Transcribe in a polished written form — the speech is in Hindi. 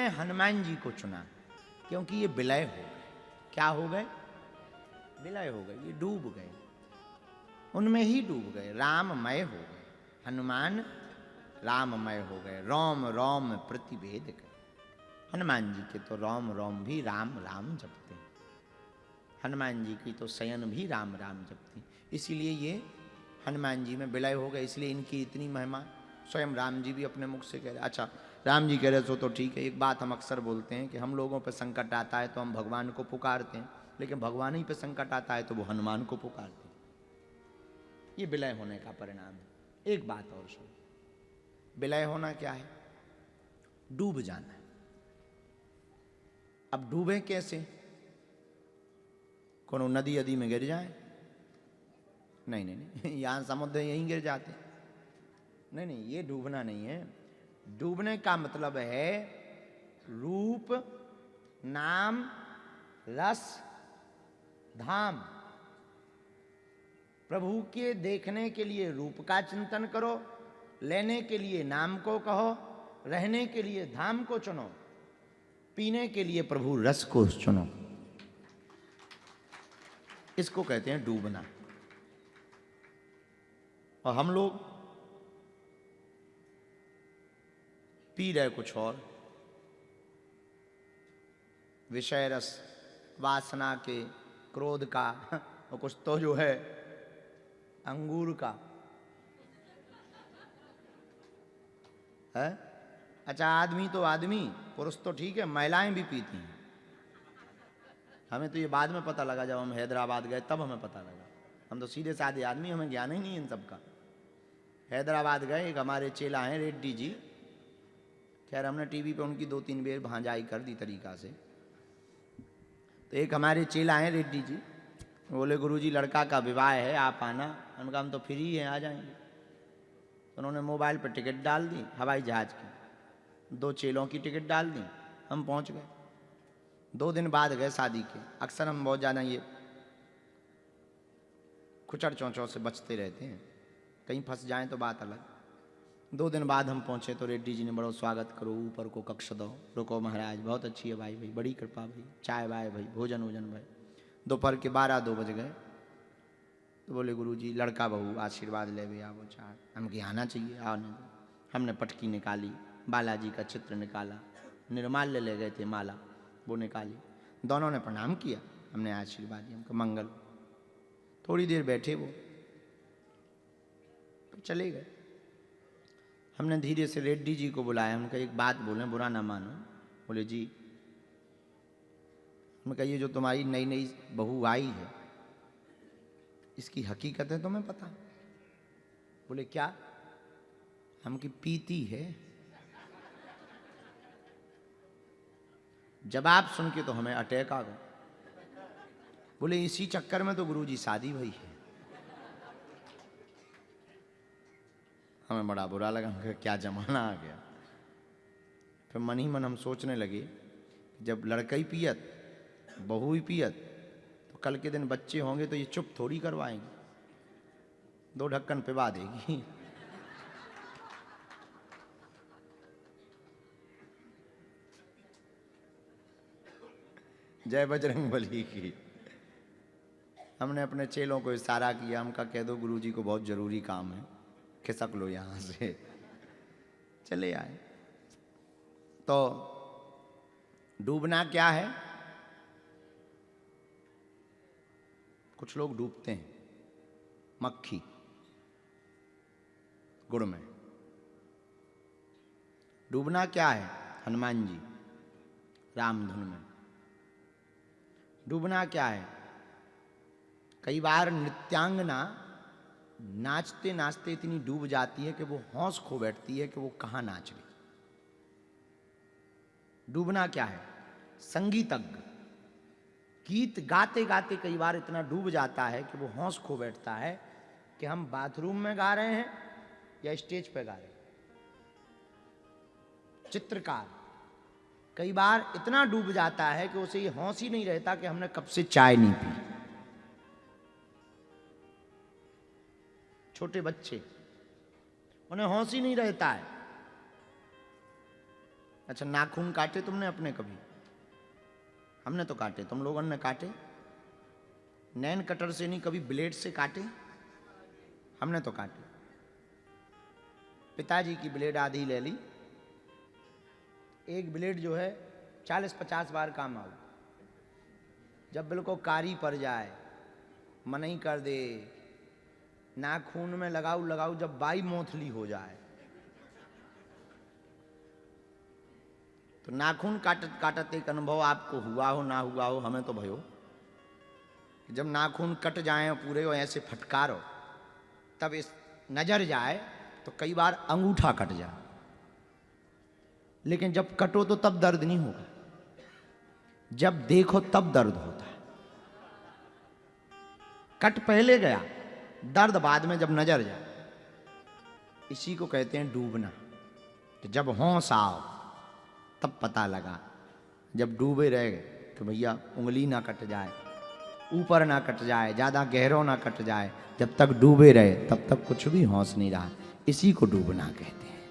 ने हनुमान जी को चुना क्योंकि ये विलय हो गए। क्या हो गए? विलय हो गए, ये डूब गए, उनमें ही डूब गए, राममय हो गए। हनुमान राममय हो गए, रोम रोम प्रतिभेद कर। हनुमान जी के तो रोम रोम भी राम राम जपते हैं, हनुमान जी की तो शयन भी राम राम जपती, इसीलिए ये हनुमान जी में विलय हो गए, इसलिए इनकी इतनी महिमा। स्वयं राम जी भी अपने मुख से कह रहे। अच्छा, राम जी कह रहे सो तो ठीक है। एक बात हम अक्सर बोलते हैं कि हम लोगों पर संकट आता है तो हम भगवान को पुकारते हैं, लेकिन भगवान ही पे संकट आता है तो वो हनुमान को पुकारते हैं। ये विलय होने का परिणाम है। एक बात और सुन, विलय होना क्या है? डूब जाना। अब डूबे कैसे? कोनो नदी अदी में गिर जाए? नहीं नहीं नहीं, यहां समुद्र यहीं गिर जाते। नहीं नहीं, ये डूबना नहीं है। डूबने का मतलब है रूप, नाम, रस, धाम। प्रभु के देखने के लिए रूप का चिंतन करो, लेने के लिए नाम को कहो, रहने के लिए धाम को चुनो, पीने के लिए प्रभु रस को चुनो। इसको कहते हैं डूबना। और हम लोग पी रहे कुछ और, विषय रस, वासना के, क्रोध का, और कुछ तो जो है अंगूर का है। अच्छा, आदमी तो आदमी, पुरुष तो ठीक है, महिलाएं भी पीती हैं। हमें तो ये बाद में पता लगा, जब हम हैदराबाद गए तब हमें पता लगा। हम तो सीधे साधे आदमी, हमें ज्ञान ही नहीं इन सब का। हैदराबाद गए, एक हमारे चेला हैं रेड्डी जी, खैर हमने टीवी पे उनकी 2-3 बार भांजाई कर दी तरीका से। तो एक हमारे चेला हैं रेड्डी जी, बोले गुरुजी लड़का का विवाह है, आप आना। हम कहा हम तो फ्री हैं, आ जाएंगे। तो उन्होंने मोबाइल पर टिकट डाल दी हवाई जहाज की, 2 चेलों की टिकट डाल दी, हम पहुंच गए। 2 दिन बाद गए शादी के। अक्सर हम बहुत ज़्यादा ये खुचड़ चौंचों से बचते रहते हैं, कहीं फंस जाएं तो बात अलग। 2 दिन बाद हम पहुंचे तो रेड्डी जी ने बड़ो स्वागत करो, ऊपर को कक्ष दो, रुको महाराज, बहुत अच्छी है भाई, बड़ी कृपा भाई, चाय वाय भाई, भोजन वोजन भाई। दोपहर के 12-2 बज गए। तो बोले गुरुजी लड़का बहू आशीर्वाद ले भी आओ चार। हम कि आना चाहिए, आने दो। हमने पटकी निकाली, बालाजी का चित्र निकाला, निर्माल्य ले गए थे माला, वो निकाली, दोनों ने प्रणाम किया, हमने आशीर्वाद दिया, हमको मंगल। थोड़ी देर बैठे वो, तो चले गए। हमने धीरे से रेड्डी जी को बुलाया, उनका एक बात बोले, बुरा ना मानो। बोले जी। उनका ये जो तुम्हारी नई नई बहू आई है, इसकी हकीकत है तुम्हें पता? बोले क्या? हम की पीती है। जवाब सुन के तो हमें अटैक आ गया। बोले इसी चक्कर में तो गुरुजी शादी भई है। हमें बड़ा बुरा लगा, क्या जमाना आ गया। फिर मन ही मन हम सोचने लगे, जब लड़का ही पियत, बहू ही पियत, तो कल के दिन बच्चे होंगे तो ये चुप थोड़ी करवाएंगे, 2 ढक्कन पिवा देगी। जय बजरंग बली की। हमने अपने चेलों को इशारा किया, हम का कह दो गुरुजी को बहुत जरूरी काम है, खिसक लो यहां से। चले आए। तो डूबना क्या है? कुछ लोग डूबते हैं मक्खी गुड़ में। डूबना क्या है? हनुमान जी रामधुन में। डूबना क्या है? कई बार नृत्यांगना नाचते नाचते इतनी डूब जाती है कि वो होश खो बैठती है कि वो कहाँ नाच रही। डूबना क्या है? संगीतज्ञ गीत गाते गाते कई बार इतना डूब जाता है कि वो होश खो बैठता है कि हम बाथरूम में गा रहे हैं या स्टेज पे गा रहे हैं। चित्रकार कई बार इतना डूब जाता है कि उसे ये होश ही नहीं रहता कि हमने कब से चाय नहीं पी। छोटे बच्चे, उन्हें होश ही नहीं रहता है अच्छा, नाखून काटे तुमने अपने कभी? हमने तो काटे, तुम लोगों ने काटे? नैन कटर से नहीं, कभी ब्लेड से काटे? हमने तो काटे। पिताजी की ब्लेड आधी ले ली, एक ब्लेड जो है 40-50 बार काम आऊ। जब बिल्कुल कारी पड़ जाए, मनई कर दे, नाखून में लगाऊ लगाऊ, जब बाई मोथली हो जाए, तो नाखून काटत काटत एक अनुभव आपको हुआ हो ना हुआ हो, हमें तो भयो। जब नाखून कट जाए पूरे और ऐसे फटकारो, तब इस नजर जाए तो कई बार अंगूठा कट जाए, लेकिन जब कटो तो तब दर्द नहीं होगा, जब देखो तब दर्द होता है। कट पहले गया, दर्द बाद में जब नजर जाए। इसी को कहते हैं डूबना। तो जब होश आओ तब पता लगा, जब डूबे रह गए तो भैया उंगली ना कट जाए, ऊपर ना कट जाए, ज़्यादा गहरो ना कट जाए, जब तक डूबे रहे तब तक कुछ भी होश नहीं रहा। इसी को डूबना कहते हैं।